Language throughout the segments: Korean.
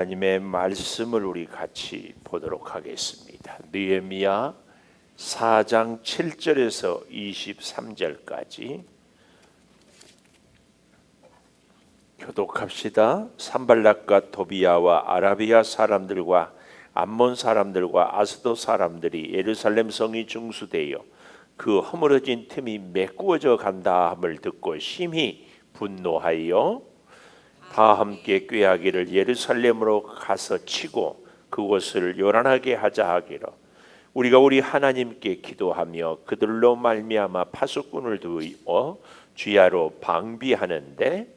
하나님의 말씀을 우리 같이 보도록 하겠습니다. 느헤미야 4장 7절에서 23절까지 교독합시다. 산발락과 도비야와 아라비아 사람들과 암몬 사람들과 아스도 사람들이 예루살렘 성이 중수되어 그 허물어진 틈이 메꾸어져 간다 함을 듣고 심히 분노하여 다 함께 꾀하기를 예루살렘으로 가서 치고 그곳을 요란하게 하자 하기로 우리가 우리 하나님께 기도하며 그들로 말미암아 파수꾼을 두어 주야로 방비하는데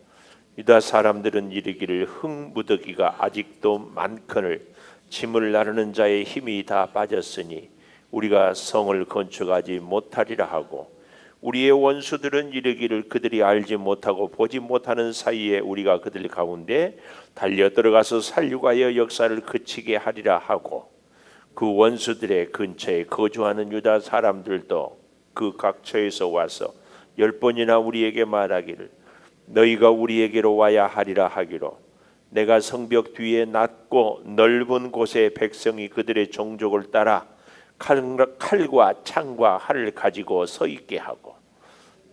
유다 사람들은 이르기를 흙무더기가 아직도 많거늘 짐을 나르는 자의 힘이 다 빠졌으니 우리가 성을 건축하지 못하리라 하고 우리의 원수들은 이르기를 그들이 알지 못하고 보지 못하는 사이에 우리가 그들 가운데 달려 들어가서 살육하여 역사를 그치게 하리라 하고 그 원수들의 근처에 거주하는 유다 사람들도 그 각처에서 와서 10번이나 우리에게 말하기를 너희가 우리에게로 와야 하리라 하기로 내가 성벽 뒤에 낮고 넓은 곳에 백성이 그들의 종족을 따라 칼과 창과 활을 가지고 서 있게 하고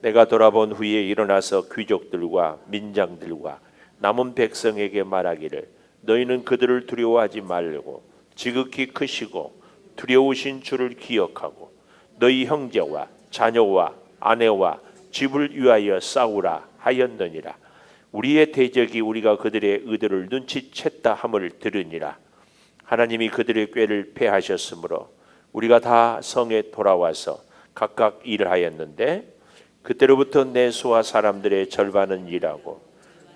내가 돌아본 후에 일어나서 귀족들과 민장들과 남은 백성에게 말하기를 너희는 그들을 두려워하지 말고 지극히 크시고 두려우신 주를 기억하고 너희 형제와 자녀와 아내와 집을 위하여 싸우라 하였느니라. 우리의 대적이 우리가 그들의 의도를 눈치챘다 함을 들으니라. 하나님이 그들의 꾀를 패하셨으므로 우리가 다 성에 돌아와서 각각 일을 하였는데 그때로부터 내 소아 사람들의 절반은 일하고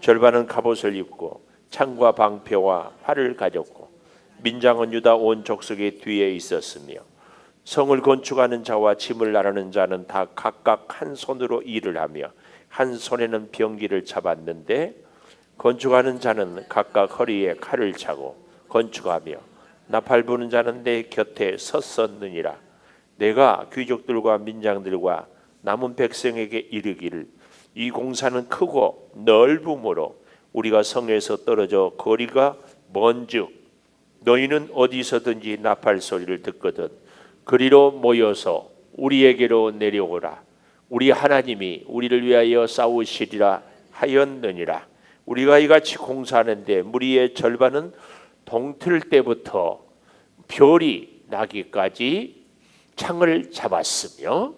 절반은 갑옷을 입고 창과 방패와 활을 가졌고 민장은 유다 온 족속의 뒤에 있었으며 성을 건축하는 자와 짐을 나르는 자는 다 각각 한 손으로 일을 하며 한 손에는 병기를 잡았는데 건축하는 자는 각각 허리에 칼을 차고 건축하며 나팔 부는 자는 내 곁에 섰었느니라. 내가 귀족들과 민장들과 남은 백성에게 이르기를 이 공사는 크고 넓음으로 우리가 성에서 떨어져 거리가 먼즉 너희는 어디서든지 나팔 소리를 듣거든 그리로 모여서 우리에게로 내려오라. 우리 하나님이 우리를 위하여 싸우시리라 하였느니라. 우리가 이같이 공사하는데 무리의 절반은 동틀 때부터 별이 나기까지 창을 잡았으며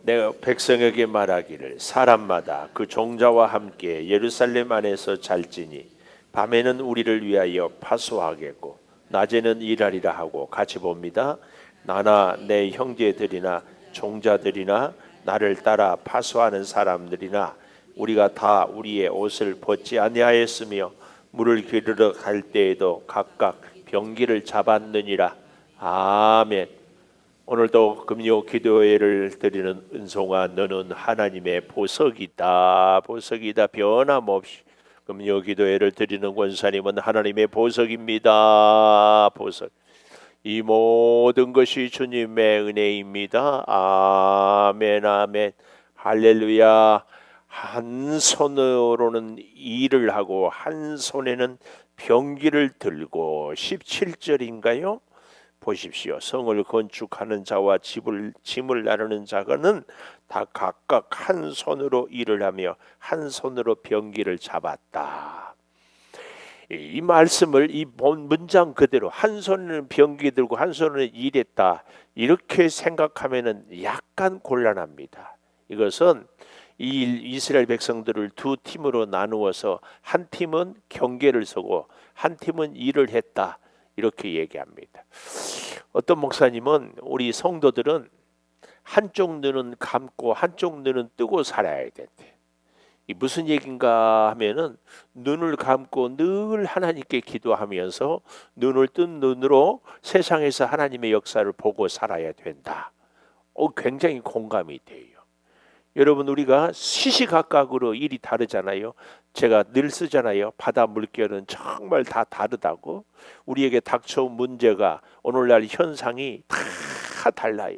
내가 백성에게 말하기를 사람마다 그 종자와 함께 예루살렘 안에서 잘지니 밤에는 우리를 위하여 파수하겠고 낮에는 일하리라 하고 같이 봅니다. 나나 내 형제들이나 종자들이나 나를 따라 파수하는 사람들이나 우리가 다 우리의 옷을 벗지 아니하였으며 물을 기르러 갈 때에도 각각 병기를 잡았느니라. 아멘. 오늘도 금요 기도회를 드리는 은송아 너는 하나님의 보석이다. 보석이다. 변함없이 금요 기도회를 드리는 권사님은 하나님의 보석입니다. 보석. 이 모든 것이 주님의 은혜입니다. 아멘 아멘 할렐루야. 한 손으로는 일을 하고 한 손에는 병기를 들고 17절인가요? 보십시오. 성을 건축하는 자와 짐을 나르는 자는 다 각각 한 손으로 일을 하며 한 손으로 병기를 잡았다. 이 말씀을 이 문장 그대로 한 손은 병기 들고 한 손은 일했다 이렇게 생각하면은 약간 곤란합니다. 이것은 이 이스라엘 백성들을 두 팀으로 나누어서 한 팀은 경계를 서고 한 팀은 일을 했다 이렇게 얘기합니다. 어떤 목사님은 우리 성도들은 한쪽 눈은 감고 한쪽 눈은 뜨고 살아야 된대. 이 무슨 얘긴가 하면은 눈을 감고 늘 하나님께 기도하면서 눈을 뜬 눈으로 세상에서 하나님의 역사를 보고 살아야 된다. 굉장히 공감이 돼요. 여러분 우리가 시시각각으로 일이 다르잖아요. 제가 늘 쓰잖아요. 바다 물결은 정말 다 다르다고. 우리에게 닥쳐온 문제가 오늘날 현상이 다 달라요.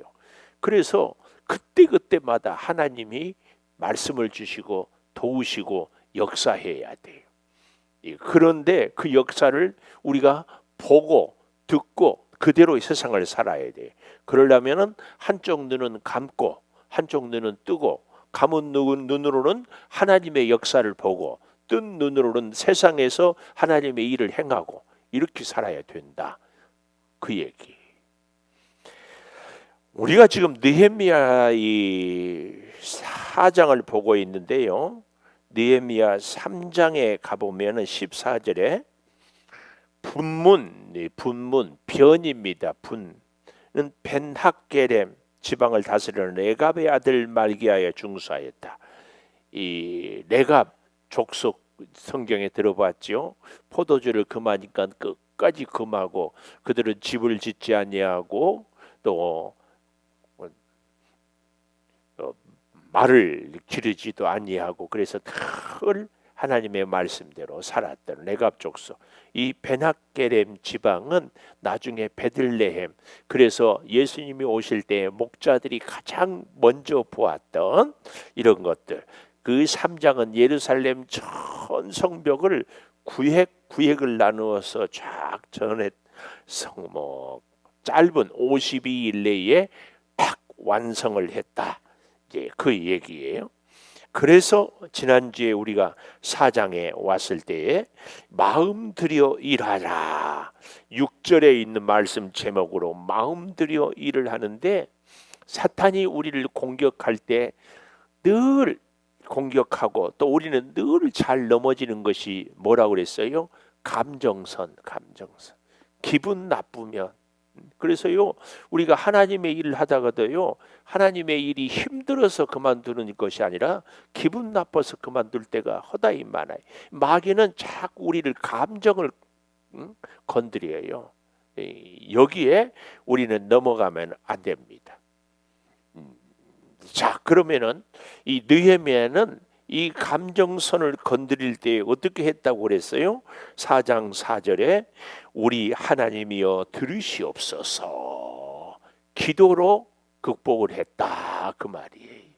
그래서 그때그때마다 하나님이 말씀을 주시고 도우시고 역사해야 돼요. 그런데 그 역사를 우리가 보고 듣고 그대로 세상을 살아야 돼. 그러려면은 한쪽 눈은 감고 한쪽 눈은 뜨고, 감은 눈으로는 하나님의 역사를 보고 뜬 눈으로는 세상에서 하나님의 일을 행하고 이렇게 살아야 된다. 그 얘기. 우리가 지금 느헤미야 이 4장을 보고 있는데요. 느헤미야 3장에 가보면 14절에 분문, 변입니다. 분은 벤학게렘 지방을 다스리는 레갑의 아들 말기야에 중수하였다. 이 레갑 족속 성경에 들어봤죠. 포도주를 금하니까 끝까지 금하고 그들은 집을 짓지 아니하고 또 말을 기르지도 아니하고 그래서 늘 하나님의 말씀대로 살았던 레갑 족속. 이 베나게렘 지방은 나중에 베들레헴, 그래서 예수님이 오실 때 목자들이 가장 먼저 보았던 이런 것들. 그 3장은 예루살렘 전 성벽을 구획을 나누어서 쫙 전에 짧은 52일 내에 딱 완성을 했다. 이제 그 얘기예요. 그래서 지난주에 우리가 4장에 왔을 때에 마음 들여 일하라. 6절에 있는 말씀 제목으로 마음 들여 일을 하는데, 사탄이 우리를 공격할 때 늘 공격하고 또 우리는 늘 잘 넘어지는 것이 뭐라고 그랬어요? 감정선. 기분 나쁘면. 그래서요, 우리가 하나님의 일을 하다가도요, 하나님의 일이 힘들어서 그만두는 것이 아니라 기분 나빠서 그만둘 때가 허다히 많아요. 마귀는 자꾸 우리를 감정을 건드려요. 여기에 우리는 넘어가면 안 됩니다. 자, 그러면은 이 느헤미야는 이 감정선을 건드릴 때 어떻게 했다고 그랬어요? 4장 4절에 우리 하나님이여 들으시옵소서, 기도로 극복을 했다, 그 말이에요.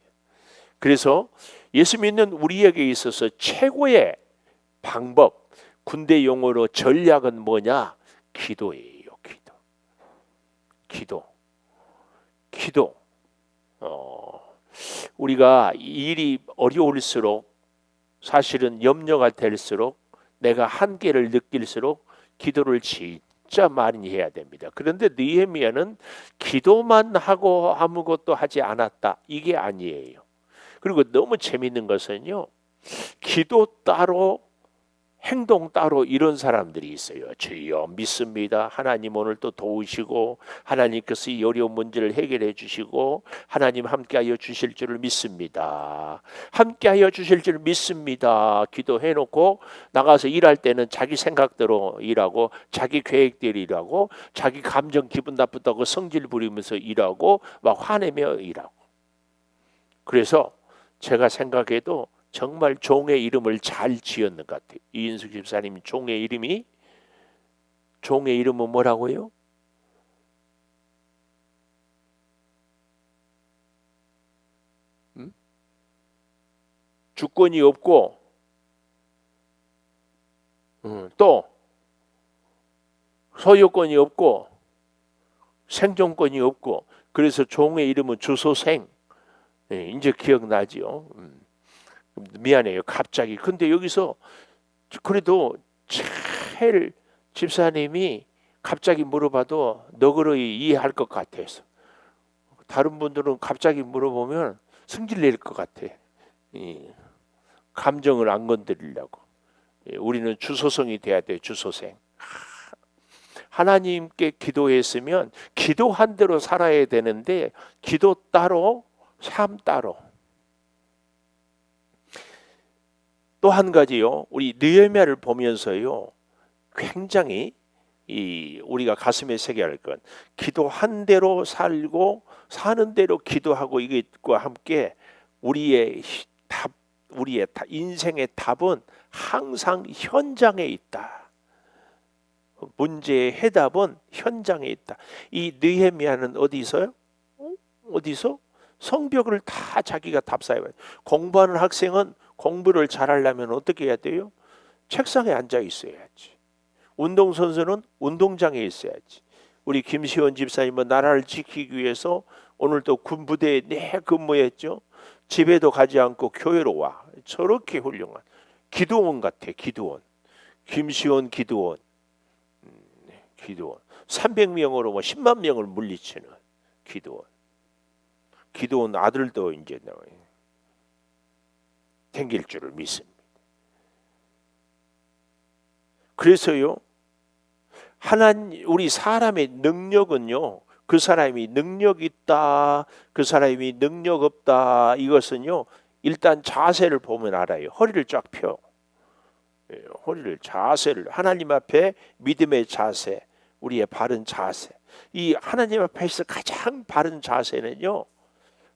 그래서 예수 믿는 우리에게 있어서 최고의 방법, 군대 용어로 전략은 뭐냐? 기도예요. 기도. 우리가 일이 어려울수록, 사실은 염려가 될수록, 내가 한계를 느낄수록 기도를 진짜 많이 해야 됩니다. 그런데 느헤미야는 기도만 하고 아무것도 하지 않았다, 이게 아니에요. 그리고 너무 재밌는 것은요, 기도 따로 행동 따로 이런 사람들이 있어요. 주여 믿습니다. 하나님 오늘 또 도우시고 하나님께서 이 어려운 문제를 해결해 주시고 하나님 함께하여 주실 줄을 믿습니다. 함께하여 주실 줄 믿습니다. 기도해놓고 나가서 일할 때는 자기 생각대로 일하고 자기 계획대로 일하고 자기 감정 기분 나쁘다고 성질 부리면서 일하고 막 화내며 일하고. 그래서 제가 생각해도 정말 종의 이름을 잘 지었는 것 같아요. 이인숙 집사님 종의 이름은 뭐라고요? 주권이 없고 또 소유권이 없고 생존권이 없고, 그래서 종의 이름은 주소생. 이제 기억나죠? 미안해요, 갑자기. 근데 여기서 그래도 제일 집사님이 갑자기 물어봐도 너그러이 이해할 것 같아서. 다른 분들은 갑자기 물어보면 승질 낼 것 같아. 감정을 안 건드리려고. 우리는 주소성이 돼야 돼요. 주소생. 하나님께 기도했으면 기도한 대로 살아야 되는데 기도 따로 삶 따로. 또 한 가지요, 우리 느헤미야를 보면서요, 굉장히 우리가 가슴에 새겨야 할 건, 기도한 대로 살고 사는 대로 기도하고 이것과 함께 우리의 인생의 답은 항상 현장에 있다. 문제의 해답은 현장에 있다. 이 느헤미야는 어디서 성벽을 다 자기가 답사해요. 공부하는 학생은 공부를 잘하려면 어떻게 해야 돼요? 책상에 앉아 있어야지. 운동선수는 운동장에 있어야지. 우리 김시원 집사님은 나라를 지키기 위해서 오늘도 군부대에 내 근무했죠. 집에도 가지 않고 교회로 와. 저렇게 훌륭한 기도원 같아. 기도원. 김시원 기도원. 기도원. 300명으로 뭐 10만 명을 물리치는 기도원. 기도원 아들도 이제 생길 줄을 믿습니다. 그래서요, 우리 사람의 능력은요, 그 사람이 능력 있다, 그 사람이 능력 없다, 이것은요, 일단 자세를 보면 알아요. 허리를 쫙 펴. 허리를, 자세를, 하나님 앞에 믿음의 자세, 우리의 바른 자세. 이 하나님 앞에서 가장 바른 자세는요,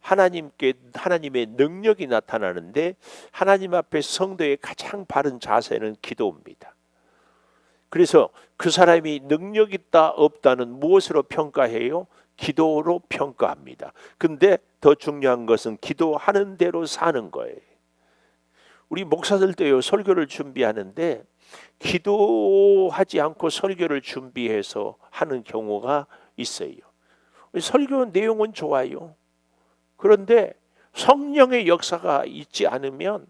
하나님의 능력이 나타나는데, 하나님 앞에 성도의 가장 바른 자세는 기도입니다. 그래서 그 사람이 능력 있다 없다는 무엇으로 평가해요? 기도로 평가합니다. 근데 더 중요한 것은 기도하는 대로 사는 거예요. 우리 목사들도요, 설교를 준비하는데 기도하지 않고 설교를 준비해서 하는 경우가 있어요. 설교 내용은 좋아요. 그런데 성령의 역사가 있지 않으면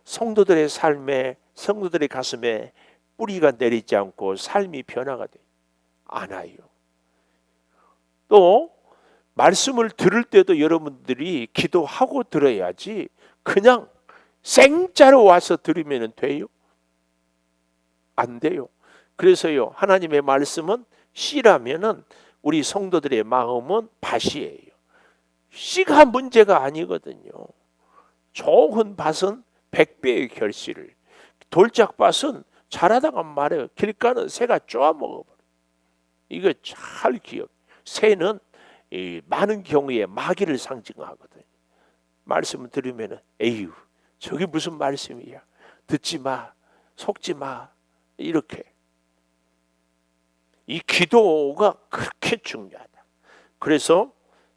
성도들의 삶에, 성도들의 가슴에 뿌리가 내리지 않고 삶이 변화가 되지 않아요. 또 말씀을 들을 때도 여러분들이 기도하고 들어야지 그냥 생짜로 와서 들으면 돼요? 안 돼요. 그래서요, 하나님의 말씀은 씨라면은 우리 성도들의 마음은 밭이에요. 씨가 문제가 아니거든요. 좋은 밭은 100배의 결실을, 돌짝밭은 자라다가 말해요. 길가는 새가 쪼아 먹어버려. 이거 잘 기억. 새는 많은 경우에 마귀를 상징하거든요. 말씀을 들으면 에휴, 저게 무슨 말씀이야. 듣지 마, 속지 마. 이렇게. 이 기도가 그렇게 중요하다. 그래서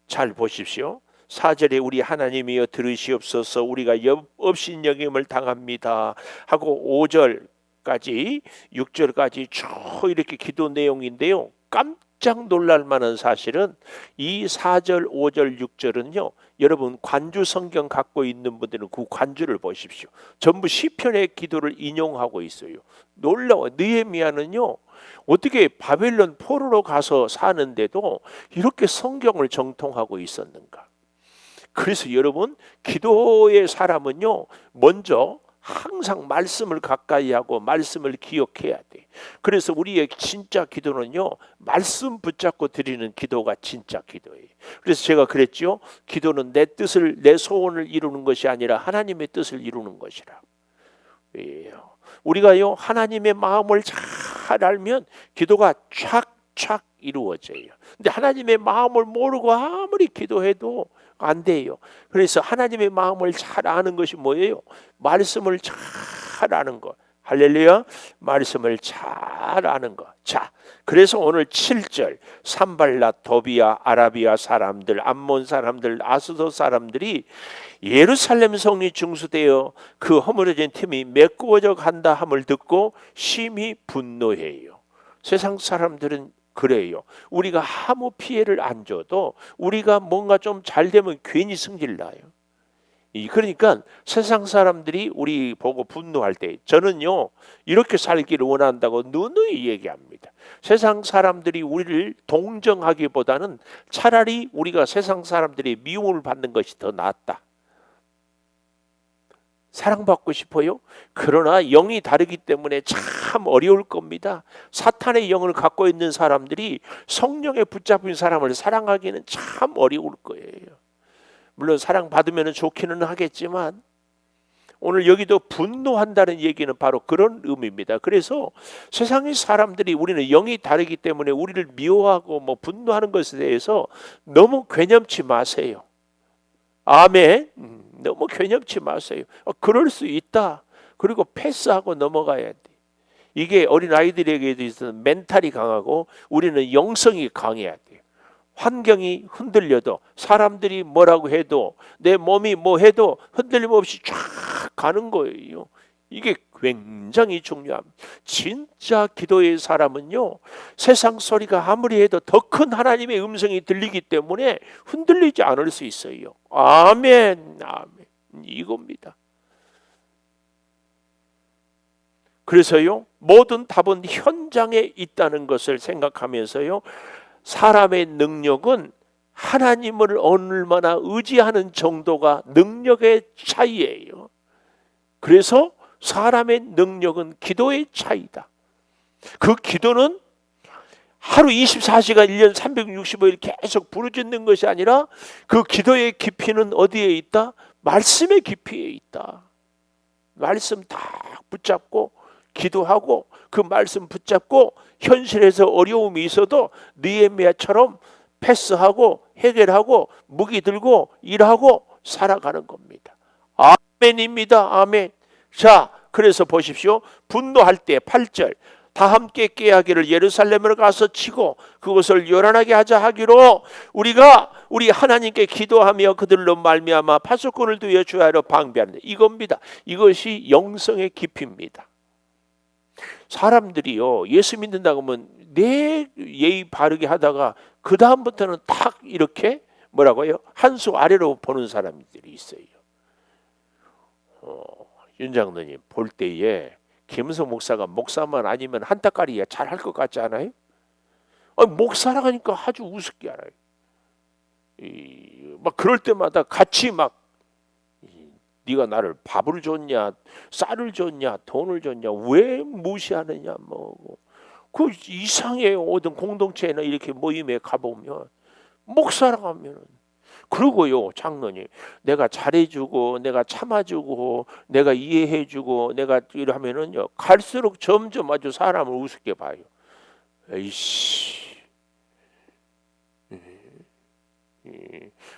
잘 보십시오. 4절에 우리 하나님이여 들으시옵소서, 우리가 업신여김을 당합니다 하고 5절까지 6절까지 쭉 이렇게 기도 내용인데요, 깜짝 놀랄 만한 사실은 이 4절, 5절, 6절은요, 여러분 관주 성경 갖고 있는 분들은 그 관주를 보십시오. 전부 시편의 기도를 인용하고 있어요. 놀라워. 느헤미야는요, 어떻게 바벨론 포로로 가서 사는데도 이렇게 성경을 정통하고 있었는가. 그래서 여러분, 기도의 사람은요, 먼저 항상 말씀을 가까이 하고 말씀을 기억해야 돼. 그래서 우리의 진짜 기도는요, 말씀 붙잡고 드리는 기도가 진짜 기도예요. 그래서 제가 그랬죠. 기도는 내 뜻을, 내 소원을 이루는 것이 아니라 하나님의 뜻을 이루는 것이라. 우리가요, 하나님의 마음을 잘 알면 기도가 착착 이루어져요. 근데 하나님의 마음을 모르고 아무리 기도해도 안 돼요. 그래서 하나님의 마음을 잘 아는 것이 뭐예요? 말씀을 잘 아는 것. 할렐루야. 말씀을 잘 아는 것. 자, 그래서 오늘 7절 산발랏, 도비아, 아라비아 사람들, 암몬 사람들, 아스돗 사람들이 예루살렘 성이 중수되어 그 허물어진 틈이 메꾸어져 간다 함을 듣고 심히 분노해요. 세상 사람들은 그래요. 우리가 아무 피해를 안 줘도 우리가 뭔가 좀 잘 되면 괜히 승질나요. 그러니까 세상 사람들이 우리 보고 분노할 때 저는요, 이렇게 살기를 원한다고 누누이 얘기합니다. 세상 사람들이 우리를 동정하기보다는 차라리 우리가 세상 사람들의 미움을 받는 것이 더 낫다. 사랑받고 싶어요? 그러나 영이 다르기 때문에 참 어려울 겁니다. 사탄의 영을 갖고 있는 사람들이 성령에 붙잡힌 사람을 사랑하기는 참 어려울 거예요. 물론 사랑받으면 좋기는 하겠지만 오늘 여기도 분노한다는 얘기는 바로 그런 의미입니다. 그래서 세상의 사람들이, 우리는 영이 다르기 때문에 우리를 미워하고 분노하는 것에 대해서 너무 괴념치 마세요. 아멘. 너무 괴념치 마세요. 그럴 수 있다. 그리고 패스하고 넘어가야 돼. 이게 어린 아이들에게도 있어서 멘탈이 강하고 우리는 영성이 강해야 돼요. 환경이 흔들려도, 사람들이 뭐라고 해도, 내 몸이 뭐 해도 흔들림 없이 쫙 가는 거예요. 이게 굉장히 중요합니다. 진짜 기도의 사람은요, 세상 소리가 아무리 해도 더 큰 하나님의 음성이 들리기 때문에 흔들리지 않을 수 있어요. 아멘, 아멘. 이겁니다. 그래서요, 모든 답은 현장에 있다는 것을 생각하면서요, 사람의 능력은 하나님을 얼마나 의지하는 정도가 능력의 차이예요. 그래서 사람의 능력은 기도의 차이다. 그 기도는 하루 24시간 1년 365일 계속 부르짖는 것이 아니라 그 기도의 깊이는 어디에 있다? 말씀의 깊이에 있다. 말씀 다 붙잡고 기도하고 그 말씀 붙잡고 현실에서 어려움이 있어도 느헤미야처럼 패스하고 해결하고 무기 들고 일하고 살아가는 겁니다. 아멘입니다. 아멘. 자, 그래서 보십시오. 분노할 때 8절 다 함께 깨하기를 예루살렘으로 가서 치고 그것을 요란하게 하자 하기로 우리가 우리 하나님께 기도하며 그들로 말미암아 파수꾼을 두어 주야로 방비하는데 이겁니다. 이것이 영성의 깊이입니다. 사람들이요, 예수 믿는다고 하면 내 예의 바르게 하다가 그 다음부터는 탁 이렇게 뭐라고요? 한 수 아래로 보는 사람들이 있어요. 윤 장로님 볼 때에 김은석 목사가 목사만 아니면 한따까리 잘할 것 같지 않아요? 목사라 하니까 아주 우습게 알아요. 막 그럴 때마다 같이 막 네가 나를 밥을 줬냐, 쌀을 줬냐, 돈을 줬냐, 왜 무시하느냐, 그 이상해요. 어떤 공동체나 이렇게 모임에 가보면 목사라고 하면은. 그러고요, 장로님, 내가 잘해주고, 내가 참아주고, 내가 이해해주고, 내가 이러면은요, 갈수록 점점 아주 사람을 우습게 봐요. 에이씨.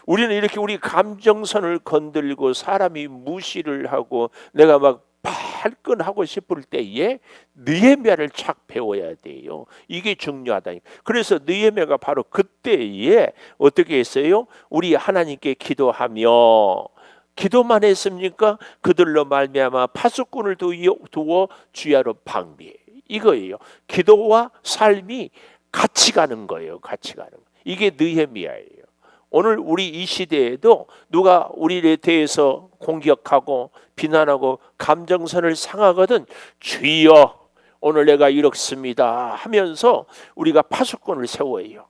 우리는 이렇게 우리 감정선을 건들고 사람이 무시를 하고 내가 막 발끈하고 싶을 때에 느헤미야를 착 배워야 돼요. 이게 중요하다. 그래서 느헤미야가 바로 그때에 어떻게 했어요? 우리 하나님께 기도하며 기도만 했습니까? 그들로 말미암아 파수꾼을 두어 주야로 방비해. 이거예요. 기도와 삶이 같이 가는 거예요. 같이 가는 거. 이게 느헤미야예요. 오늘 우리 이 시대에도 누가 우리에 대해서 공격하고 비난하고 감정선을 상하거든 주여 오늘 내가 이렇습니다 하면서 우리가 파수꾼을 세워요.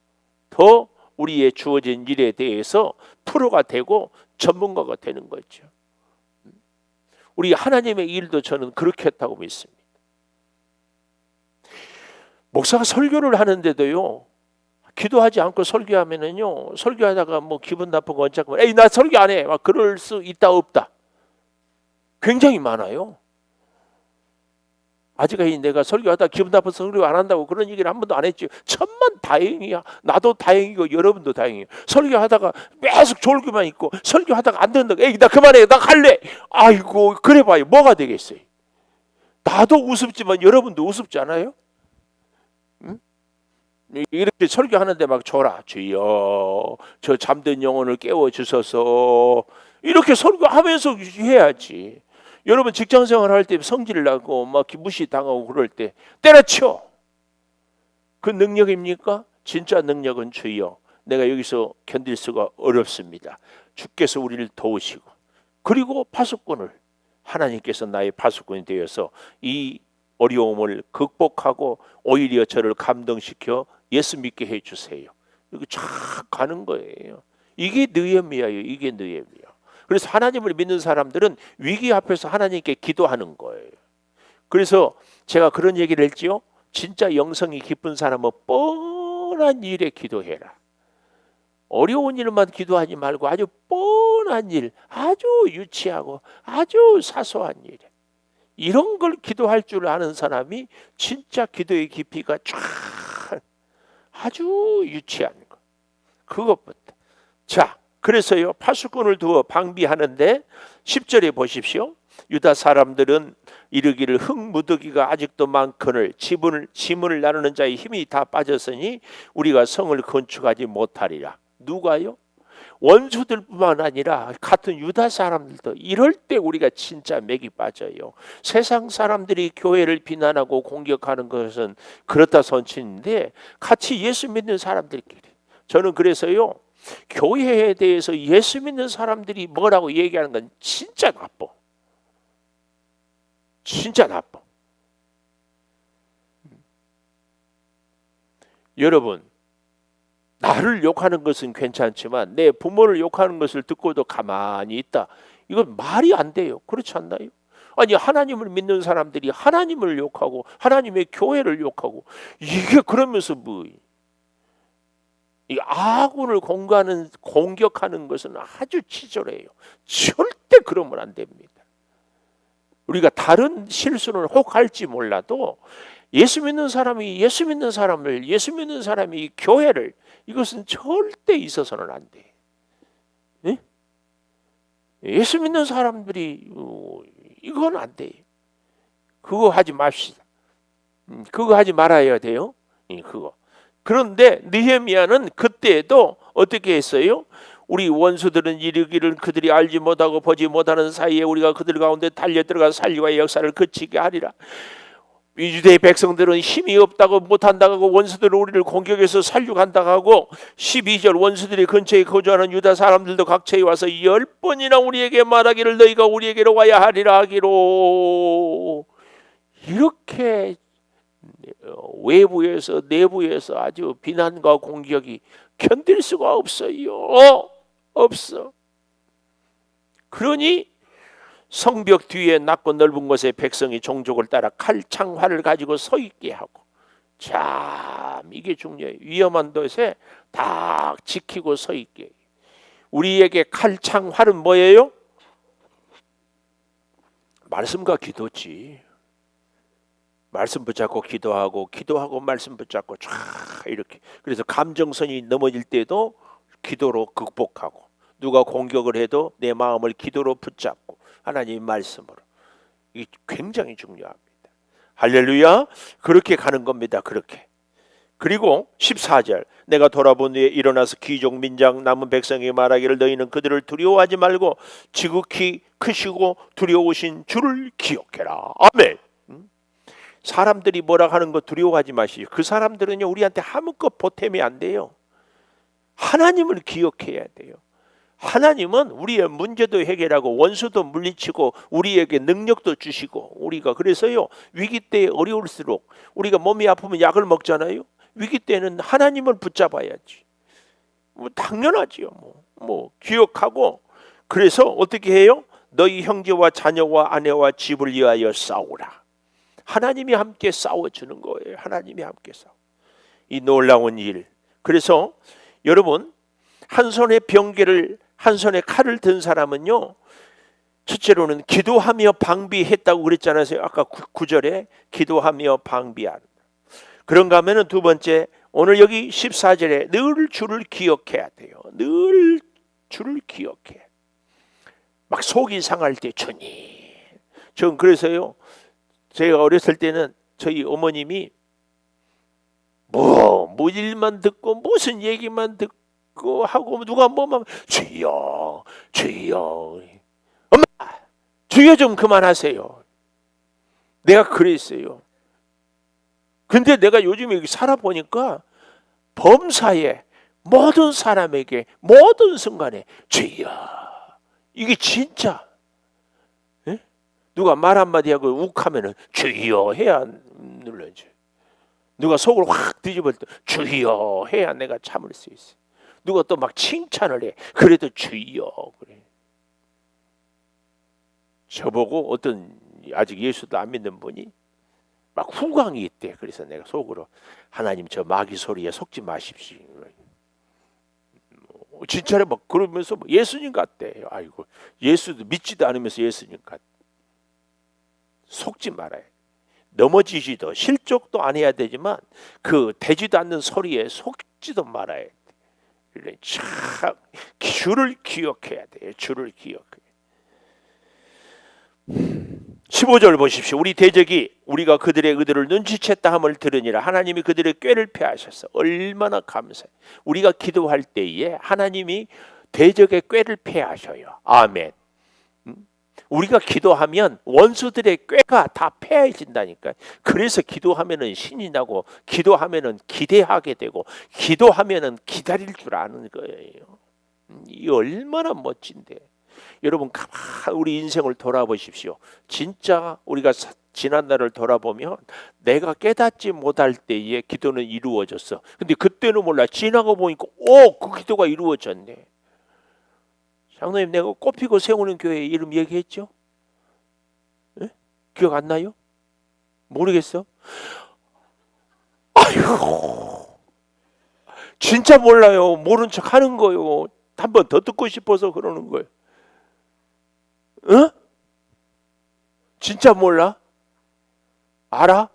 더 우리의 주어진 일에 대해서 프로가 되고 전문가가 되는 거죠. 우리 하나님의 일도 저는 그렇게 했다고 믿습니다. 목사가 설교를 하는데도요, 기도하지 않고 설교하면은요, 설교하다가 뭐 기분 나쁘고 언짢고 에이 나 설교 안 해 막 그럴 수 있다 없다 굉장히 많아요. 아직까지 내가 설교하다 기분 나빠서 설교 안 한다고 그런 얘기를 한 번도 안 했지. 천만 다행이야. 나도 다행이고 여러분도 다행이에요. 설교하다가 계속 졸기만 있고 설교하다가 안 된다고 에이 나 그만해 나 갈래. 아이고 그래 봐요. 뭐가 되겠어요. 나도 우습지만 여러분도 우습지 않아요? 응? 이렇게 설교하는데 막 줘라 주여 저 잠든 영혼을 깨워주소서 이렇게 설교하면서 해야지. 여러분 직장생활 할 때 성질 나고 막 무시당하고 그럴 때 때려쳐. 그 능력입니까? 진짜 능력은 주여 내가 여기서 견딜 수가 어렵습니다. 주께서 우리를 도우시고 그리고 파수꾼을 하나님께서 나의 파수꾼이 되어서 이 어려움을 극복하고 오히려 저를 감동시켜 예수 믿게 해주세요. 이렇게 쫙 가는 거예요. 이게 느헤미야예요. 이게 느헤미야. 그래서 하나님을 믿는 사람들은 위기 앞에서 하나님께 기도하는 거예요. 그래서 제가 그런 얘기를 했지요. 진짜 영성이 깊은 사람은 뻔한 일에 기도해라. 어려운 일만 기도하지 말고 아주 뻔한 일, 아주 유치하고 아주 사소한 일, 이런 걸 기도할 줄 아는 사람이 진짜 기도의 깊이가 쫙 아주 유치한 거. 그것부터. 자, 그래서요 파수꾼을 두어 방비하는데 10절에 보십시오. 유다 사람들은 이르기를 흙무더기가 아직도 많거늘 지문을 나누는 자의 힘이 다 빠졌으니 우리가 성을 건축하지 못하리라. 누가요? 원수들뿐만 아니라 같은 유다 사람들도 이럴 때 우리가 진짜 맥이 빠져요. 세상 사람들이 교회를 비난하고 공격하는 것은 그렇다 손치는데 같이 예수 믿는 사람들끼리, 저는 그래서요 교회에 대해서 예수 믿는 사람들이 뭐라고 얘기하는 건 진짜 나빠. 진짜 나빠. 여러분, 나를 욕하는 것은 괜찮지만 내 부모를 욕하는 것을 듣고도 가만히 있다, 이건 말이 안 돼요. 그렇지 않나요? 아니, 하나님을 믿는 사람들이 하나님을 욕하고 하나님의 교회를 욕하고, 이게 그러면서 이 아군을 공격하는 것은 아주 치졸해요. 절대 그러면 안 됩니다. 우리가 다른 실수는 혹 할지 몰라도 예수 믿는 사람이 예수 믿는 사람을, 예수 믿는 사람이 교회를, 이것은 절대 있어서는 안 돼. 예? 예수 믿는 사람들이 이건 안 돼. 그거 하지 맙시다. 그거 하지 말아야 돼요. 그거. 그런데 느헤미야는 그때도 어떻게 했어요? 우리 원수들은 이르기를 그들이 알지 못하고 보지 못하는 사이에 우리가 그들 가운데 달려들어가 살리와 역사를 그치게 하리라. 유대의 백성들은 힘이 없다고 못한다고 원수들은 우리를 공격해서 살려간다고 하고, 12절 원수들이 근처에 거주하는 유다 사람들도 각처에 와서 10번이나 우리에게 말하기를 너희가 우리에게로 와야 하리라 하기로, 이렇게 외부에서 내부에서 아주 비난과 공격이 견딜 수가 없어요. 없어. 그러니 성벽 뒤에 낮고 넓은 곳에 백성이 종족을 따라 칼창 활을 가지고 서 있게 하고, 참 이게 중요해요. 위험한 곳에 딱 지키고 서 있게. 우리에게 칼창 활은 뭐예요? 말씀과 기도지. 말씀 붙잡고 기도하고, 기도하고 말씀 붙잡고 쫙 이렇게. 그래서 감정선이 넘어질 때도 기도로 극복하고, 누가 공격을 해도 내 마음을 기도로 붙잡고 하나님의 말씀으로. 이게 굉장히 중요합니다. 할렐루야. 그렇게 가는 겁니다. 그렇게. 그리고 14절 내가 돌아본 후에 일어나서 귀족 민장 남은 백성에게 말하기를 너희는 그들을 두려워하지 말고 지극히 크시고 두려우신 주를 기억해라. 아멘. 사람들이 뭐라 하는 거 두려워하지 마시오. 그 사람들은요 우리한테 아무것도 보탬이 안 돼요. 하나님을 기억해야 돼요. 하나님은 우리의 문제도 해결하고 원수도 물리치고 우리에게 능력도 주시고, 우리가 그래서요 위기 때 어려울수록 우리가 몸이 아프면 약을 먹잖아요. 위기 때는 하나님을 붙잡아야지. 당연하지요. 기억하고, 그래서 어떻게 해요? 너희 형제와 자녀와 아내와 집을 위하여 싸우라. 하나님이 함께 싸워주는 거예요. 하나님이 함께 싸워. 이 놀라운 일. 그래서 여러분, 한 손에 병계를, 한 손에 칼을 든 사람은요, 첫째로는 기도하며 방비했다고 그랬잖아요. 아까 9절에 기도하며 방비하는. 그런가 하면은 두 번째, 오늘 여기 14절에 늘 주를 기억해야 돼요. 늘 주를 기억해. 막 속이 상할 때 주님. 전 그래서요, 제가 어렸을 때는 저희 어머님이 뭐 일만 듣고 무슨 얘기만 듣고 하고 누가 뭐만 주여 주여, 엄마 주여 좀 그만하세요. 내가 그랬어요. 근데 내가 요즘에 살아보니까 범사에 모든 사람에게 모든 순간에 주여, 이게 진짜. 누가 말 한마디 하고 욱하면은 주여 해야 눌러져. 누가 속을 확 뒤집을 때 주여 해야 내가 참을 수 있어. 누가 또 막 칭찬을 해. 그래도 주여 그래. 저보고 어떤 아직 예수도 안 믿는 분이 막 후광이 있대. 그래서 내가 속으로 하나님 저 마귀 소리에 속지 마십시오. 진짜로 막 그러면서 예수님 같대. 아이고, 예수도 믿지도 않으면서 예수님 같대. 속지 말아요. 넘어지지도 실족도 안 해야 되지만 그 되지도 않는 소리에 속지도 말아야 돼. 참 주를 기억해야 돼요. 주를 기억해. 15절 보십시오. 우리 대적이 우리가 그들의 의도를 눈치챘다 함을 들으니라. 하나님이 그들의 꾀를 패하셨어. 얼마나 감사해. 우리가 기도할 때에 하나님이 대적의 꾀를 패하셔요. 아멘. 우리가 기도하면 원수들의 꾀가 다 패해진다니까요. 그래서 기도하면은 신이 나고, 기도하면은 기대하게 되고, 기도하면은 기다릴 줄 아는 거예요. 이 얼마나 멋진데. 여러분 가만 우리 인생을 돌아보십시오. 진짜 우리가 지난 날을 돌아보면 내가 깨닫지 못할 때에 기도는 이루어졌어. 근데 그때는 몰라. 지나고 보니까 그 기도가 이루어졌네. 장로님, 내가 꽃피고 세우는 교회 이름 얘기했죠? 에? 기억 안 나요? 모르겠어? 아이고, 진짜 몰라요. 모른 척 하는 거요. 한 번 더 듣고 싶어서 그러는 거예요. 어? 진짜 몰라? 알아?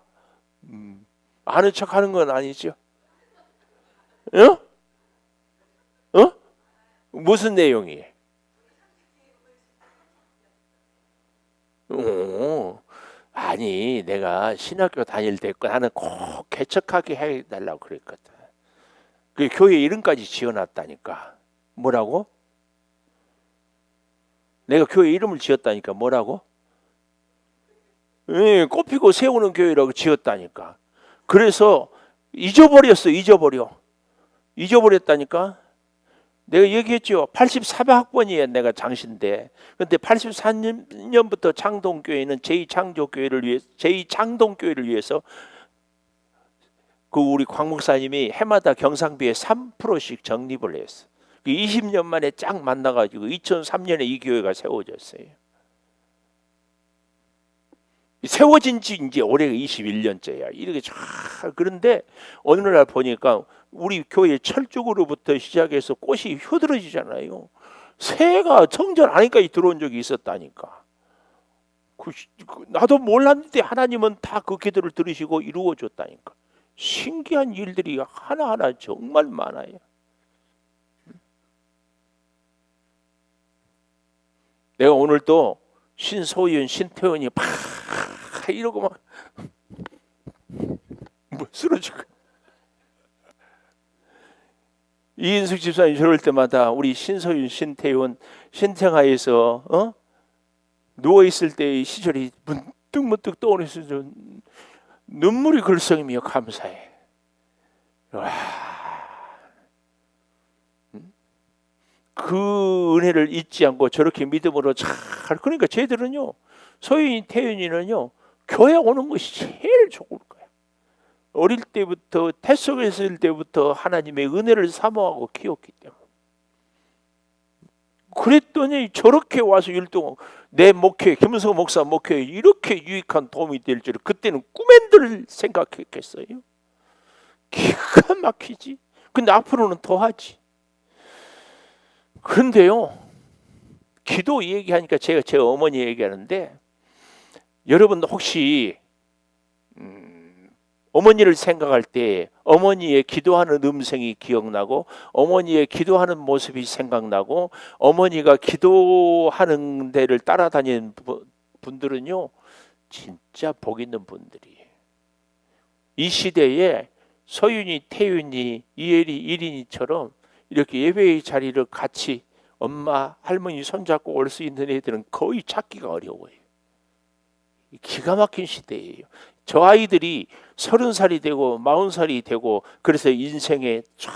아는 척 하는 건 아니죠? 어? 어? 무슨 내용이에요? 아니, 내가 신학교 다닐 때 나는 꼭 개척하게 해달라고 그랬거든. 그 교회 이름까지 지어놨다니까. 뭐라고? 내가 교회 이름을 지었다니까. 뭐라고? 꽃피고 세우는 교회라고 지었다니까. 그래서 잊어버렸다니까. 내가 얘기했죠. 84학번이에 내가 장신대. 근데 84년부터 창동교회는 제2창동교회를 위해서 그 우리 광 목사님이 해마다 경상비에 3%씩 적립을 했어. 20년 만에 쫙 만나가지고 2003년에 이 교회가 세워졌어요. 세워진 지 이제 올해가 21년째야. 이렇게 쫙. 그런데 어느 날 보니까 우리 교회 철쭉으로부터 시작해서 꽃이 휘어들어지잖아요. 새가 성전 안에까지 들어온 적이 있었다니까. 나도 몰랐는데 하나님은 다 그 기도를 들으시고 이루어줬다니까. 신기한 일들이 하나하나 정말 많아요. 내가 오늘 또 신소윤, 신태원이 막 이러고 막 쓰러지고, 이인숙 집사님 저럴 때마다 우리 신소윤, 신태원, 신생아에서 누워 있을 때의 시절이 문득문득 떠오르면서 눈물이 글썽이며 감사해. 와, 그 은혜를 잊지 않고 저렇게 믿음으로 잘, 그러니까 쟤들은요, 소윤이, 태윤이는요, 교회 오는 것이 제일 좋을 거야. 어릴 때부터, 태속에 있을 때부터 하나님의 은혜를 사모하고 키웠기 때문에. 그랬더니 저렇게 와서 율동하고, 내 목회, 김은석 목사 목회에 이렇게 유익한 도움이 될 줄 그때는 꿈엔들 생각했겠어요. 기가 막히지. 근데 앞으로는 더 하지. 그런데요, 기도 얘기하니까 제가 제 어머니 얘기하는데, 여러분 혹시 어머니를 생각할 때 어머니의 기도하는 음성이 기억나고, 어머니의 기도하는 모습이 생각나고, 어머니가 기도하는 데를 따라다니는 분들은요, 진짜 복 있는 분들이에요. 이 시대에 소윤이, 태윤이, 이엘이, 이린이처럼 이렇게 예배의 자리를 같이 엄마, 할머니 손잡고 올 수 있는 애들은 거의 찾기가 어려워요. 기가 막힌 시대예요. 저 아이들이 30살이 되고 40살이 되고 그래서 인생에 쫙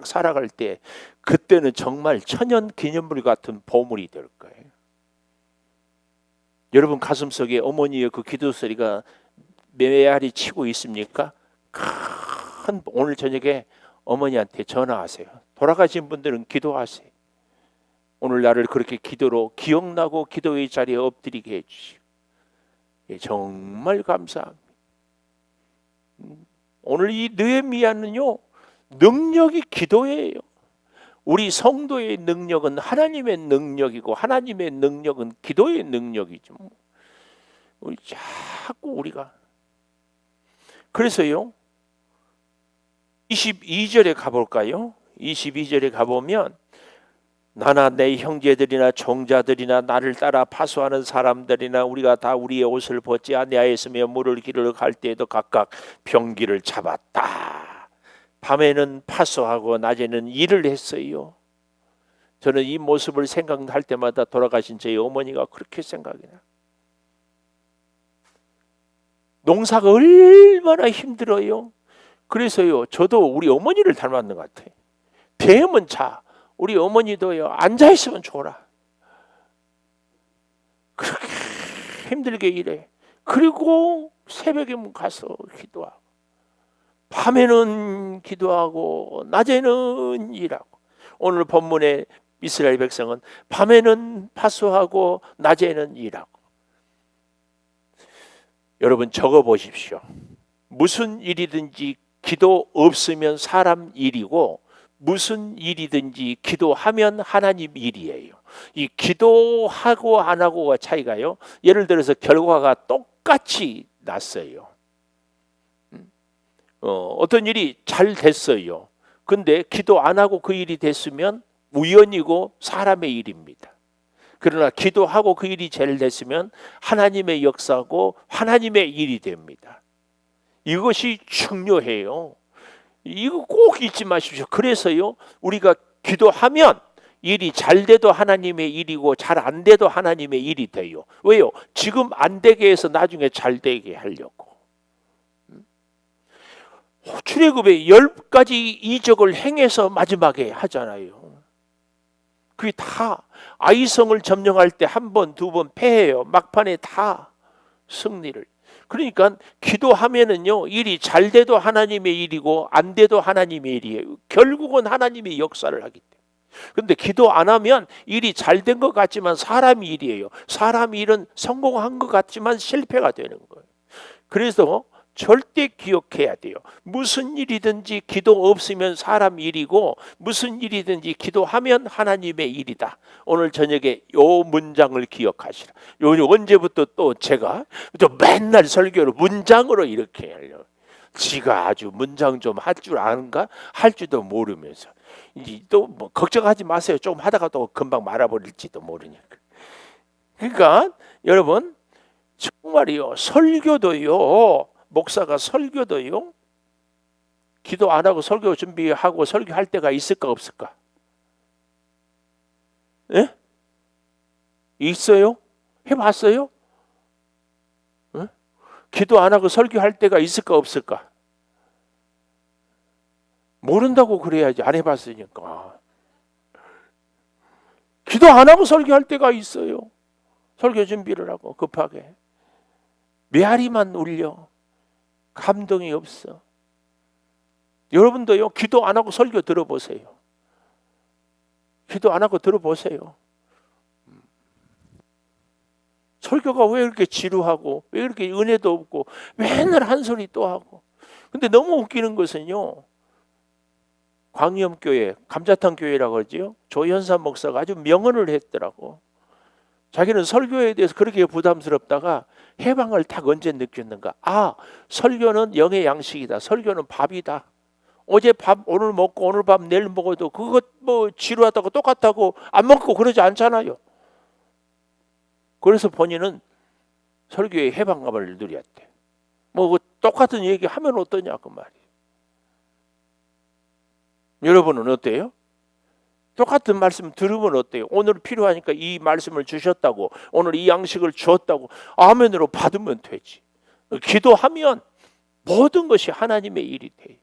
살아갈 때, 그때는 정말 천연 기념물 같은 보물이 될 거예요. 여러분 가슴속에 어머니의 그 기도 소리가 메아리 치고 있습니까? 오늘 저녁에 어머니한테 전화하세요. 돌아가신 분들은 기도하세요. 오늘 나를 그렇게 기도로 기억나고 기도의 자리에 엎드리게 해주시고, 정말 감사합니다. 오늘 이 느헤미야는요, 능력이 기도예요. 우리 성도의 능력은 하나님의 능력이고, 하나님의 능력은 기도의 능력이죠. 우리 자꾸 우리가, 그래서요 22절에 가볼까요? 22절에 가보면, 나나 내 형제들이나 종자들이나 나를 따라 파수하는 사람들이나 우리가 다 우리의 옷을 벗지 아니하였으며 물을 기르러 갈 때에도 각각 병기를 잡았다. 밤에는 파수하고 낮에는 일을 했어요. 저는 이 모습을 생각할 때마다 돌아가신 제 어머니가 그렇게 생각이 나요. 농사가 얼마나 힘들어요. 그래서요, 저도 우리 어머니를 닮았는 것 같아요. 되면 자, 우리 어머니도요, 앉아있으면 좋아라. 그렇게 힘들게 일해. 그리고 새벽에 가서 기도하고, 밤에는 기도하고, 낮에는 일하고. 오늘 본문의 이스라엘 백성은 밤에는 파수하고, 낮에는 일하고. 여러분 적어 보십시오. 무슨 일이든지 기도 없으면 사람 일이고, 무슨 일이든지 기도하면 하나님 일이에요. 이 기도하고 안 하고가 차이가요. 예를 들어서 결과가 똑같이 났어요. 어떤 일이 잘 됐어요. 근데 기도 안 하고 그 일이 됐으면 우연이고 사람의 일입니다. 그러나 기도하고 그 일이 잘 됐으면 하나님의 역사고 하나님의 일이 됩니다. 이것이 중요해요. 이거 꼭 잊지 마십시오. 그래서요, 우리가 기도하면 일이 잘 돼도 하나님의 일이고 잘 안 돼도 하나님의 일이 돼요. 왜요? 지금 안 되게 해서 나중에 잘 되게 하려고. 출애굽에 10가지 이적을 행해서 마지막에 하잖아요. 그게 다 아이성을 점령할 때 한 번, 두 번 패해요. 막판에 다 승리를. 그러니까 기도하면은요, 일이 잘 돼도 하나님의 일이고 안 돼도 하나님의 일이에요. 결국은 하나님의 역사를 하기 때문에. 그런데 기도 안 하면 일이 잘 된 것 같지만 사람 일이에요. 사람 일은 성공한 것 같지만 실패가 되는 거예요. 그래서 절대 기억해야 돼요. 무슨 일이든지 기도 없으면 사람 일이고, 무슨 일이든지 기도하면 하나님의 일이다. 오늘 저녁에 요 문장을 기억하시라. 요 언제부터 또 제가 또 맨날 설교를 문장으로 이렇게 하려고. 지가 아주 문장 좀 할 줄 아는가? 할 줄도 모르면서. 이제 또 뭐 걱정하지 마세요. 조금 하다가 또 금방 말아버릴지도 모르니까. 그러니까 여러분, 정말이요, 설교도요, 목사가 설교도요, 기도 안 하고 설교 준비하고 설교할 때가 있을까 없을까? 예? 있어요? 해봤어요? 예? 기도 안 하고 설교할 때가 있을까 없을까? 모른다고 그래야지. 안 해봤으니까. 기도 안 하고 설교할 때가 있어요. 설교 준비를 하고 급하게 메아리만 울려. 감동이 없어. 여러분도요, 기도 안 하고 설교 들어보세요. 기도 안 하고 들어보세요. 설교가 왜 이렇게 지루하고, 왜 이렇게 은혜도 없고, 맨날 한 소리 또 하고. 근데 너무 웃기는 것은요, 광염교회, 감자탕 교회라고 그러죠. 조현삼 목사가 아주 명언을 했더라고. 자기는 설교에 대해서 그렇게 부담스럽다가 해방을 딱 언제 느꼈는가? 아, 설교는 영의 양식이다. 설교는 밥이다. 어제 밥 오늘 먹고 오늘 밥 내일 먹어도 그것 뭐 지루하다고 똑같다고 안 먹고 그러지 않잖아요. 그래서 본인은 설교의 해방감을 누렸대. 뭐 똑같은 얘기 하면 어떠냐 그 말이에요. 여러분은 어때요? 똑같은 말씀 들으면 어때요? 오늘 필요하니까 이 말씀을 주셨다고, 오늘 이 양식을 주었다고 아멘으로 받으면 되지. 기도하면 모든 것이 하나님의 일이 돼요.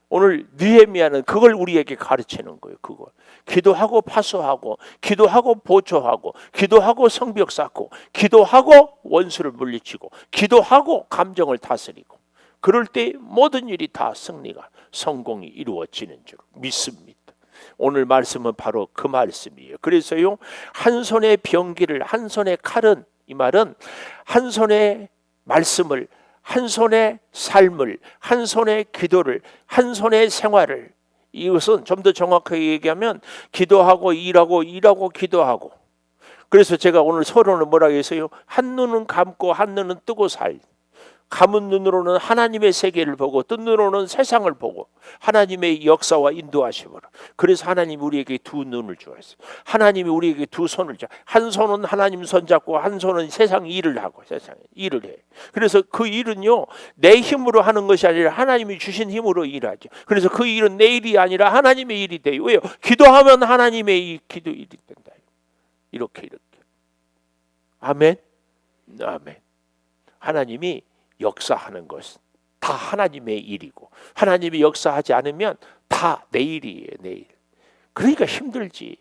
오늘 느헤미야는 그걸 우리에게 가르치는 거예요. 그걸 기도하고 파수하고, 기도하고 보초하고, 기도하고 성벽 쌓고, 기도하고 원수를 물리치고, 기도하고 감정을 다스리고, 그럴 때 모든 일이 다 승리가, 성공이 이루어지는 줄 믿습니다. 오늘 말씀은 바로 그 말씀이에요. 그래서요, 한 손에 병기를 한 손에 칼은, 이 말은 한 손에 말씀을, 한 손에 삶을, 한 손에 기도를, 한 손에 생활을, 이것은 좀 더 정확하게 얘기하면 기도하고 일하고 일하고 기도하고. 그래서 제가 오늘 서론을 뭐라고 했어요? 한 눈은 감고 한 눈은 뜨고 살. 감은 눈으로는 하나님의 세계를 보고 뜬 눈으로는 세상을 보고 하나님의 역사와 인도하심으로. 그래서 하나님이 우리에게 두 눈을 주었어요. 하나님이 우리에게 두 손을 줘. 한 손은 하나님 손 잡고 한 손은 세상 일을 하고 세상 일을 해. 그래서 그 일은요 내 힘으로 하는 것이 아니라 하나님이 주신 힘으로 일하죠. 그래서 그 일은 내 일이 아니라 하나님의 일이 돼요. 왜요? 기도하면 하나님의 기도 일이 된다. 이렇게. 아멘. 아멘. 하나님이 역사하는 것은 다 하나님의 일이고 하나님이 역사하지 않으면 다 내 일이에요. 내 일. 그러니까 힘들지.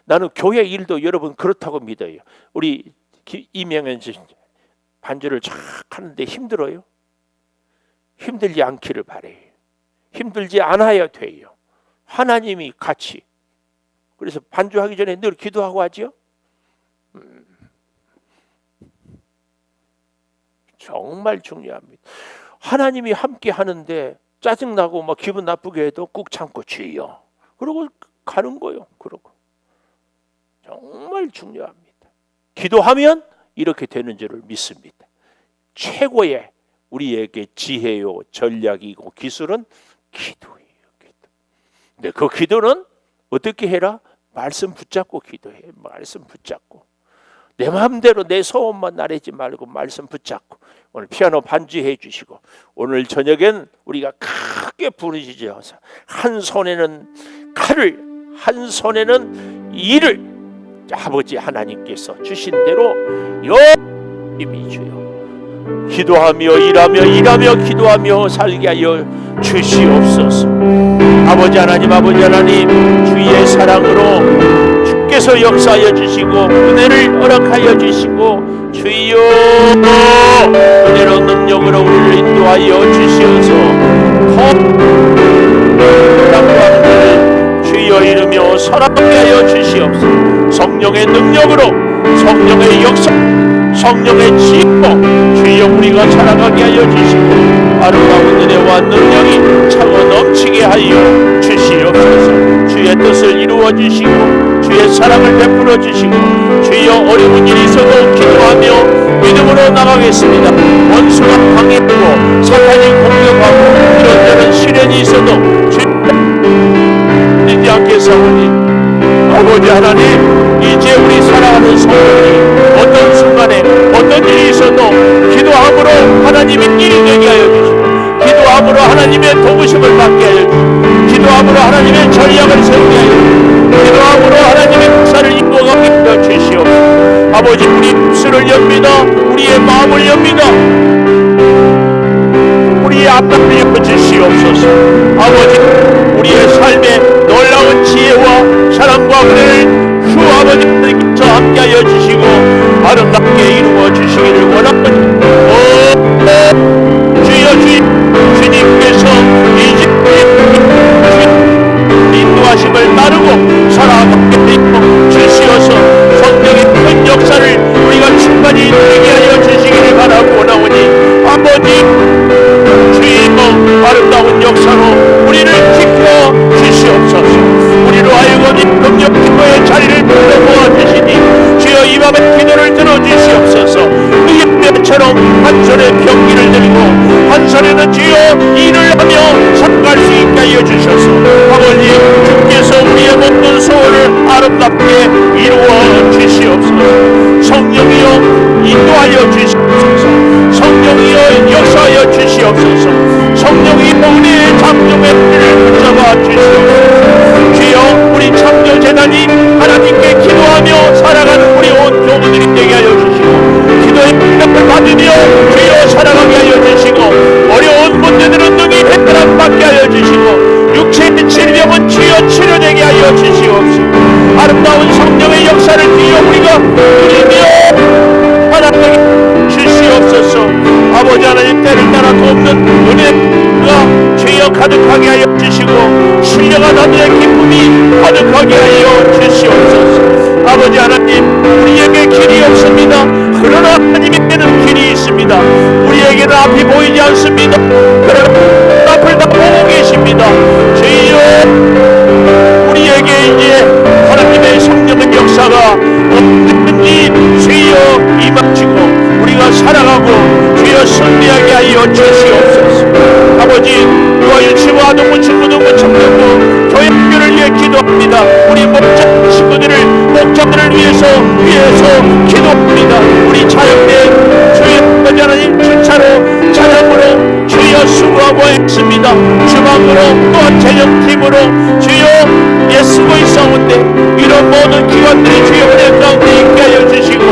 나는 교회 일도 여러분 그렇다고 믿어요. 우리 이명현 반주를 쫙 하는데 힘들어요? 힘들지 않기를 바래요. 힘들지 않아야 돼요. 하나님이 같이. 그래서 반주하기 전에 늘 기도하고 하죠. 정말 중요합니다. 하나님이 함께 하는데 짜증나고 막 기분 나쁘게 해도 꾹 참고 주여 그러고 가는 거예요. 그러고 정말 중요합니다. 기도하면 이렇게 되는 줄을 믿습니다. 최고의 우리에게 지혜요 전략이고 기술은 기도예요. 기도. 근데 그 기도는 어떻게 해라? 말씀 붙잡고 기도해. 말씀 붙잡고 내 마음대로 내 소원만 나르지 말고 말씀 붙잡고 오늘 피아노 반주해 주시고 오늘 저녁엔 우리가 크게 부르시죠. 한 손에는 칼을 한 손에는 일을 아버지 하나님께서 주신 대로 열심히 주여 기도하며 일하며 기도하며 살게 하여 주시옵소서. 아버지 하나님 주의 사랑으로 주께서 역사하여 주시고 은혜를 허락하여 주시고 주여 은혜로 능력으로 우리를 인도하여 주시어서 더 주여 이르며 사랑하게 하여 주시옵소서. 성령의 능력으로 성령의 역사 성령의 지혜로 주여 우리가 살아가게 하여 주시고 아름다운 은혜와 능력이 차고 넘치게 하여 주시옵소서. 주의 뜻을 이루어 주시고 주의 사랑을 베풀어 주시고 주여 어려운 일이 있어도 기도하며 믿음으로 나가겠습니다. 원수가 방해하고 사탄이 공격하고 이런저런 시련이 있어도 주님 않게 싸우니 아버지 하나님 이제 우리 살아가는 성도들이 어떤 순간에 어떤 일이 있어도 기도함으로 하나님의 일이 되게 하여 주시고 기도함으로 하나님의 도우심을 받게 하여 주시고 기도함으로 하나님의 전략을 세우게 하여 주시고 기도함으로 하나님의 역사를 인도하게 하여 주시옵소서. 아버지 우리 입술을 엽니다. 우리의 마음을 엽니다. 우리의 앞을 열어주시옵소서. 아버지 우리의 삶에 놀라운 지혜와 사랑과 은혜를 주 아버지 하나님께서 함께하여 주시고 아름답게 이루어 주시기를 원합니다. 주님께서 이제 인도하심을 따르고 살아가게 주시어서 성령의 큰 역사를 우리가 충만히 되게 하여 주시기를 바라고 원하오니 아버지 주의 아름다운 역사로 우리를 지켜 주시옵소서. 우리로 하여금 능력 기도의 자리를 불러모아 주시니 주여 이 밤에 기도를 들어주시옵소서. 그처럼 한 손에 병기를 들고 한 손에는 주여 일을 하며 살아갈 수 있게 하여 주셔서 아버지 주께서 우리의 모든 소원을 아름답게 이루어 주시옵소서. 성령이여 인도하여 주시옵소서. 성령이여 역사하여 주시옵소서. 성령이 은혜의 창조의 길을 붙잡아 주시옵소서. 주여 우리 창조재단이 하나님께 기도하며 살아가는 우리 온 교우들이 되게 하여 주시고 기도의 능력을 받으며 주여 살아가게 하여 주시고 어려운 문제들은 능히 해결함 받게 하여 주시고 육체의 질병은 주여 치료되게 하여 주시옵소서. 아름다운 성령의 역사를 주여 우리가 누리며 하나님 주시옵소서. 아버지 하나님 때를 따라 돕는 은혜가 주여 가득하게 하여 주시고 신령한 하늘의 기쁨이 가득하게 하여 주시옵소서. 아버지 하나님 우리에게 길이 없습니다. 그러나 하나님에게는 길이 있습니다. 우리에게는 앞이 보이지 않습니다. 그러나 앞을 다 보고 계십니다. 주여 우리에게 이제 하나님의 성령의 역사가 언제든지 주여 임하시고 우리가 살아가고 주여 승리하게 하여 도와주시고 아동부, 중고등부, 청년부, 교육교를 위해 기도합니다. 우리 목자 친구들을 목자들을 위해서 기도합니다. 우리 자영대 주여 아버지 하나님 주차로 찬양으로 주여 수고하고 있습니다. 주방으로 또한 재정팀으로 주여 쓰고 있사온데 이런 모든 기관들이 주여 은혜 가운데 있게 하여 주시고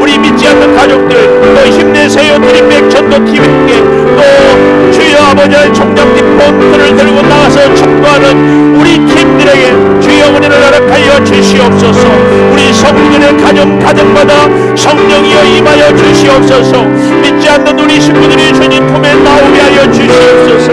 우리 믿지 않는 가족들 또 힘내세요 드림백 전도팀에게 또 주여 아버지 하나님 총장님 본들을 들고 나가서 전도하는 우리 팀들에게 주여 은혜를 허락하여 주시옵소서. 우리 성도들의 가정마다 성령이여 임하여 주시옵소서. 믿지 않는 우리 식구들이 주님 품에 나오게 하여 주시옵소서.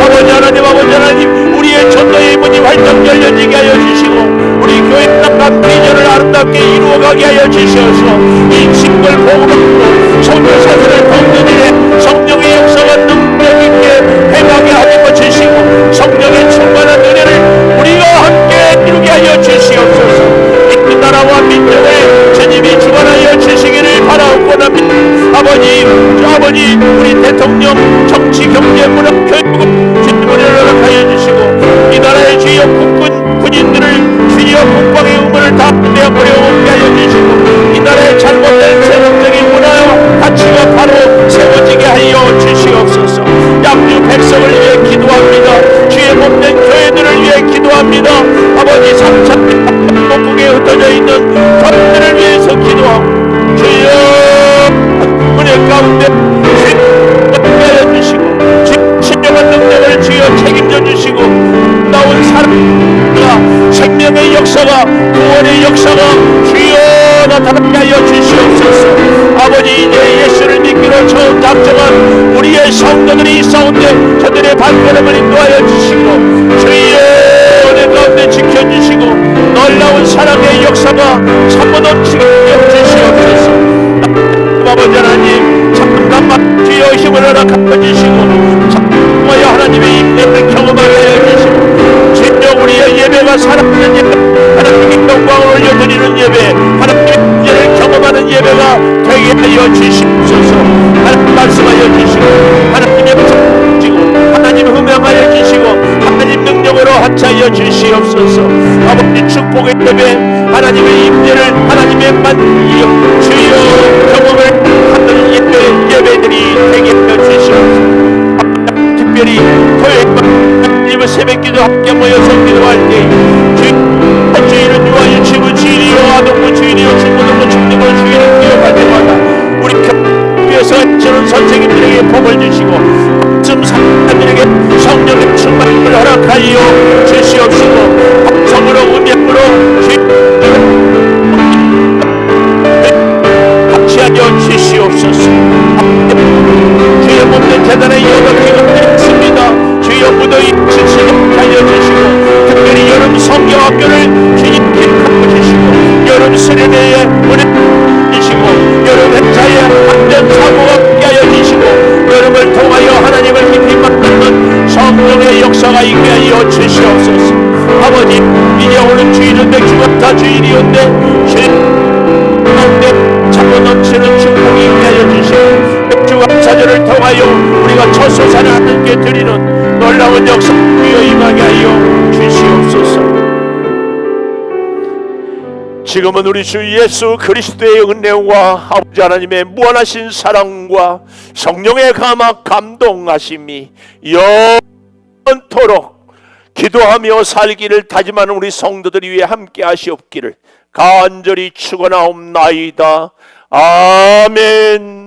아버지 하나님 우리의 전도의 문이 활짝 열려지게 하여 주시고 우리 교회 남남 비전을 아름답게 이루어가게 하여 주시옵소서. 이 친구를 보호받고 성도사들을 돕는 일에 성령의 역사가 능력있게 행하게 하여 주시고 성령의 충만한 은혜를 우리가 함께 이루게 하여 주시옵소서. 이 나라와 민족을 주님이 주관하여 주시기를 바라옵고나니다. 아버지 우리 대통령 정치 경제 문화 교육을 주님을 허락하여 주시고 이 나라의 주요 군인들을 주여 국방의 의무를 다 내어버려오게 하여 주시고 이 나라의 잘못된 세상적인 문화와 가치가 바로 세워지게 하여 주시옵소서. 양주 백성을 위해 기도합니다. 주의 몸된 교회들을 위해 기도합니다. 아버지 3차 목국에 흩어져 있는 교회들을 위해서 기도하고 주여 은혜 가운데 주여 주시고 신령한 능력을 주여 책임져 주시고 나온 사람과 생명의 역사가 구원의 역사가 주여 나타나게 하여 주시옵소서. 아버지 이제 예수를 믿기로 처음 작정한 우리의 성도들이 있사온데 저들의 발걸음을 인도하여 주시고 주여 은혜 가운데 지켜주시고 놀라운 사랑의 역사가 참모도 지켜 주시옵소서. 아버지 하나님 잠깐만 주여 힘을 허락하여 주시고 참모여 하나님의 임재를 경험하게 하여 주시고 주여 우리의 예배가 살아있는 예배 하나님의 영광을 올려드리는 예배 하나님의 임재를 경험하는 예배가 되게 하여 주시옵소서. 하나님 말씀하여 주시고 하나님의 역사 주시고 하나님 흠명하여 주시고 하나님 능력으로 하차하여 주시옵소서. 아버지 축복의 예배 하나님의 임재를 하나님의 만이여 주여 경험을 하는 예배들이 되게 하여 주시옵소서. 특별히 토요일 새벽기도 함께 모여서 기도할 때 주일은 유아 유치부 주일이요 아동부 주일이요 중고등부 중등부 주일을 기억할 때마다 우리 교회에서 저는 선생님들에게 복을 주시고 말씀 사람들에게 성령의 충만을 허락하여 주시옵시고 방송으로 음향으로 같이 하여 주시옵소서. 주의 몸된 대단한 여러 기업들이 있습니다. 주여 무더위 지치게 하여 주시고 특별히 여름 성경학교를 주님께 하여 주시고 여름 수련회에 은혜 주시고 여름 행사에 안전사고가 있게 하여 주시고 여름을 통하여 하나님을 깊이 만나는 성령의 역사가 있게 하여 주시옵소서. 아버지 이제 오늘 주일은 맥주가타 주일이었는데 주님 가운데 차고 넘치는 축복이 있게 하여 주시고 맥주감사절을 통하여 우리가 첫 소산을 하나님께 드리는 놀라운 역사 주여 임하게 하여 주시옵소서. 지금은 우리 주 예수 그리스도의 은혜와 아버지 하나님의 무한하신 사랑과 성령의 감동하심이 영원토록 기도하며 살기를 다짐하는 우리 성도들이 위해 함께 하시옵기를 간절히 축원하옵나이다. 아멘.